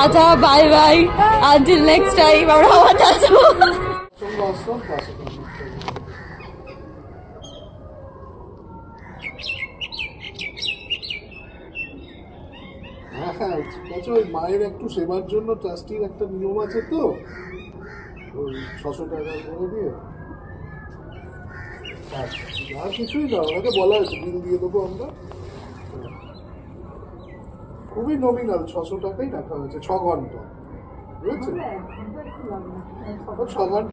আচ্ছা bye bye, until next time আমরা আবার আসবো। হ্যাঁ ঠিক আছে, ওই মায়ের একটু সেবার জন্য ট্রাস্টির একটা নিয়ম আছে তো, ওই 600 টাকা করে দিয়ে। আর কিছুই না, ওনাকে বলা হয়েছে বিল দিয়ে দেবো আমরা। খুবই নমিনাল 600 টাকাই রাখা হয়েছে, 6 ঘন্টা, বুঝেছেন? 6 ঘন্টা